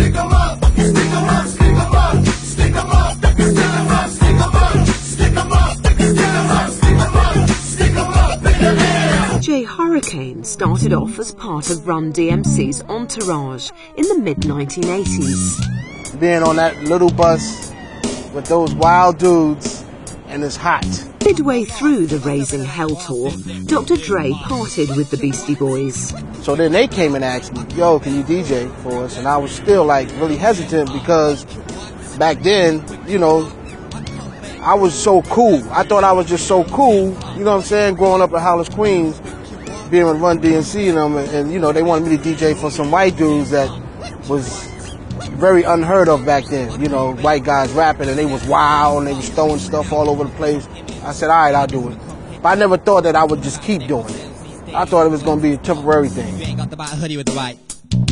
stick 'em up, stick 'em up, stick 'em up, stick 'em up, stick 'em up, stick 'em up, stick 'em up, stick 'em up, stick 'em up, stick 'em up in the air. DJ Hurricane started off as part of Run DMC's entourage in the mid-1980s. Being on that little bus with those wild dudes, and it's hot. Midway through the Raising Hell tour, Dr. Dre parted with the Beastie Boys. So then they came and asked me, yo, can you DJ for us? And I was still like really hesitant because back then, you know, I was so cool. I thought I was just so cool, you know what I'm saying, growing up in Hollis, Queens, being with Run DMC and them, and you know, they wanted me to DJ for some white dudes that was very unheard of back then. You know, white guys rapping and they was wild and they was throwing stuff all over the place. I said, all right, I'll do it. But I never thought that I would just keep doing it. I thought it was going to be a temporary thing. You ain't got the hoodie with the right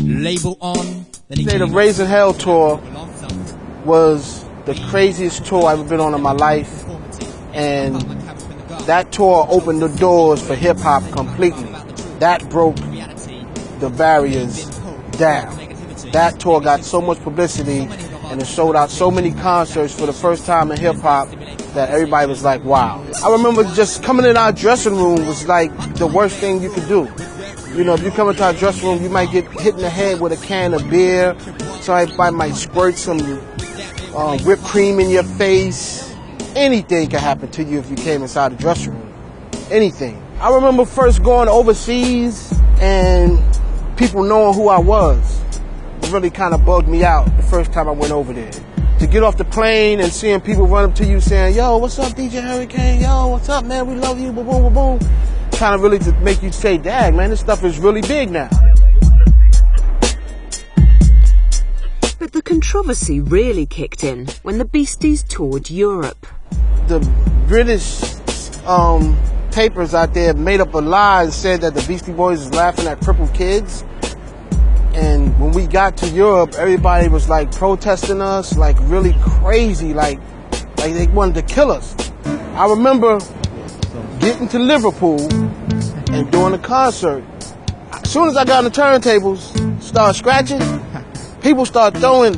label on. The Raising Hell tour was the craziest tour I've ever been on in my life. And that tour opened the doors for hip hop completely. That broke the barriers down. That tour got so much publicity and it sold out so many concerts for the first time in hip hop that everybody was like, wow. I remember just coming in our dressing room was like the worst thing you could do. You know, if you come into our dressing room, you might get hit in the head with a can of beer. Somebody might squirt some whipped cream in your face. Anything could happen to you if you came inside the dressing room. Anything. I remember first going overseas and people knowing who I was. It really kind of bugged me out the first time I went over there. To get off the plane and seeing people run up to you saying, yo, what's up, DJ Hurricane? Yo, what's up, man? We love you, boom, boom, boom, boom. Kind of really to make you say, dang, man, this stuff is really big now. But the controversy really kicked in when the Beasties toured Europe. The British papers out there made up a lie and said that the Beastie Boys is laughing at crippled kids. And when we got to Europe, everybody was like protesting us, like really crazy, like they wanted to kill us. I remember getting to Liverpool and doing a concert. As soon as I got on the turntables, started scratching, people start throwing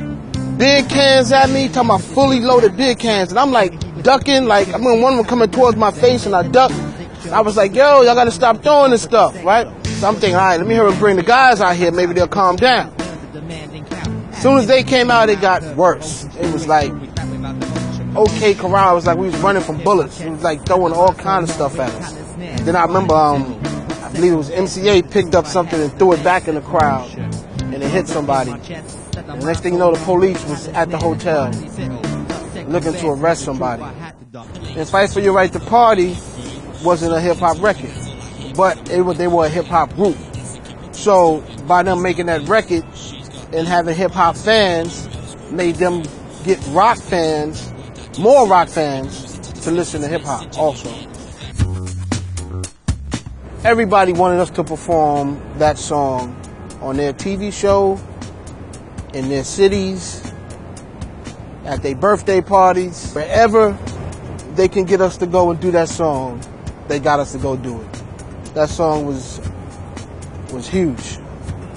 big cans at me, talking about fully loaded big cans. And I'm like ducking, like I mean, one of them coming towards my face and I ducked. I was like, yo, y'all gotta stop throwing this stuff, right? So I'm thinking, all right, let me hurry bring the guys out here, maybe they'll calm down. As soon as they came out, it got worse. It was like, OK Corral, it was like we was running from bullets. It was like throwing all kind of stuff at us. Then I remember, I believe it was MCA picked up something and threw it back in the crowd, and it hit somebody. And the next thing you know, the police was at the hotel looking to arrest somebody. And Fight for Your Right to Party wasn't a hip-hop record, but they were a hip-hop group. So by them making that record and having hip-hop fans, made them get rock fans, more rock fans, to listen to hip-hop also. Everybody wanted us to perform that song on their TV show, in their cities, at their birthday parties, wherever they can get us to go and do that song, they got us to go do it. That song was huge.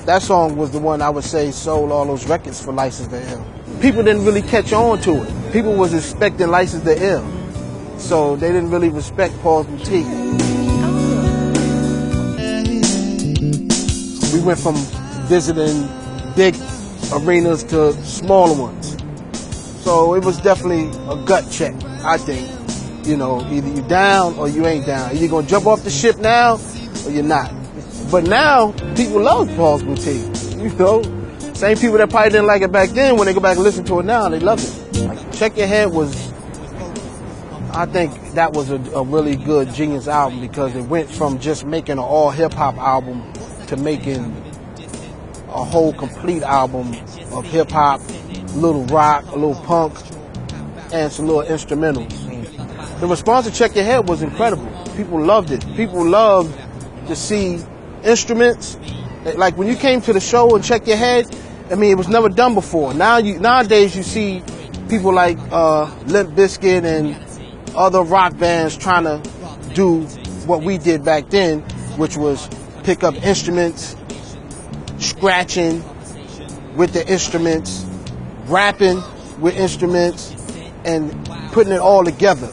That song was the one I would say sold all those records for License to Ill. People didn't really catch on to it. People was expecting License to Ill, so they didn't really respect Paul's Boutique. We went from visiting big arenas to smaller ones. So it was definitely a gut check, I think. You know, either you down or you ain't down. Either you're gonna jump off the ship now or you're not. But now, people love Paul's Boutique, you know? Same people that probably didn't like it back then, when they go back and listen to it now, they love it. Like, Check Your Head was, I think that was a really good, genius album because it went from just making an all hip-hop album to making a whole complete album of hip-hop, a little rock, a little punk, and some little instrumentals. The response to Check Your Head was incredible. People loved it. People loved to see instruments. Like when you came to the show and Check Your Head, I mean, it was never done before. Nowadays you see people like Limp Bizkit and other rock bands trying to do what we did back then, which was pick up instruments, scratching, with the instruments, rapping with instruments, and putting it all together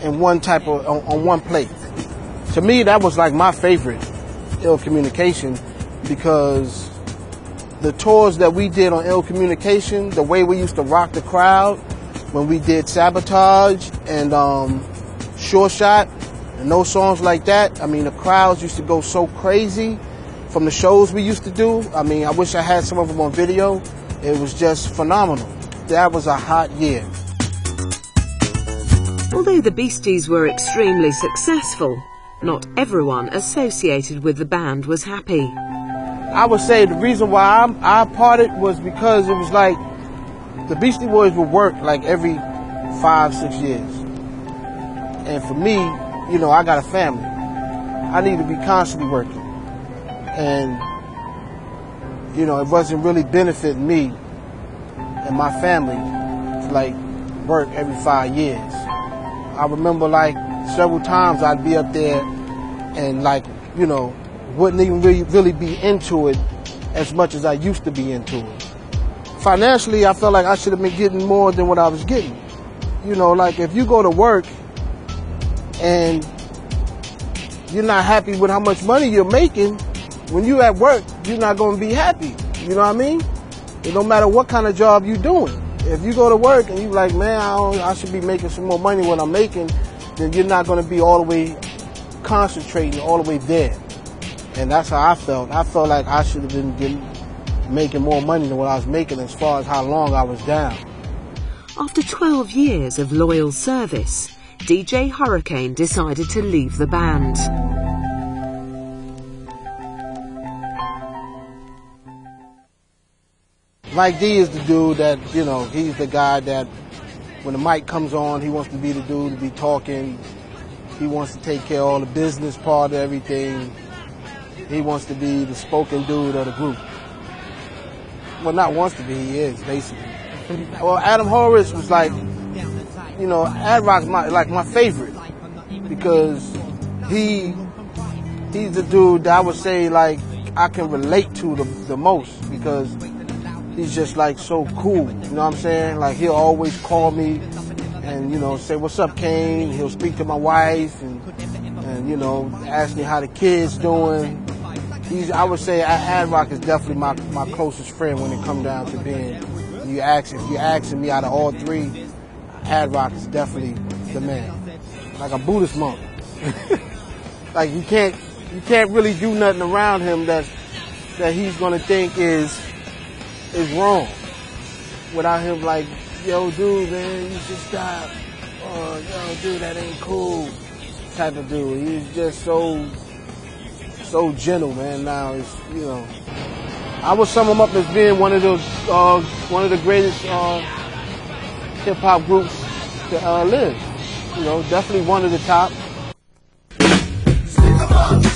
in one type of, on one plate. To me, that was like my favorite Ill Communication, because the tours that we did on Ill Communication, the way we used to rock the crowd when we did Sabotage and Sure Shot and those songs like that, I mean, the crowds used to go so crazy from the shows we used to do. I mean, I wish I had some of them on video. It was just phenomenal. That was a hot year. Although the Beasties were extremely successful, not everyone associated with the band was happy. I would say the reason why I parted was because it was like the Beastie Boys would work like every 5-6 years. And for me, you know, I got a family. I need to be constantly working. And, you know, it wasn't really benefiting me and my family to like work every 5 years. I remember like several times I'd be up there and like, you know, wouldn't even really be into it as much as I used to be into it. Financially, I felt like I should have been getting more than what I was getting. You know, like if you go to work and you're not happy with how much money you're making, when you at work, you're not going to be happy. You know what I mean? It don't matter what kind of job you're doing. If you go to work and you're like, man, I should be making some more money than I'm making, then you're not going to be all the way concentrating all the way there. And that's how I felt. I felt like I should have been making more money than what I was making as far as how long I was down. After 12 years of loyal service, DJ Hurricane decided to leave the band. Mike D is the dude that, you know, he's the guy that when the mic comes on, he wants to be the dude to be talking. He wants to take care of all the business part of everything. He wants to be the spoken dude of the group. Well, not wants to be, he is, basically. Well, Adam Horace was like, you know, Ad Rock's my favorite, because he's the dude that I would say like I can relate to the most, because he's just like so cool, you know what I'm saying? Like he'll always call me and, you know, say, what's up, Kane? He'll speak to my wife and you know, ask me how the kid's doing. I would say Ad Rock is definitely my closest friend when it comes down to being, if you're asking me out of all three, Ad Rock is definitely the man. Like a Buddhist monk. Like you can't really do nothing around him that he's gonna think is wrong. Without him like, yo dude, man, you should stop. Or yo dude, that ain't cool. Type of dude. He's just so gentle, man. Now it's, you know, I would sum him up as being one of the greatest hip hop groups to live. You know, definitely one of the top. Stick 'em up.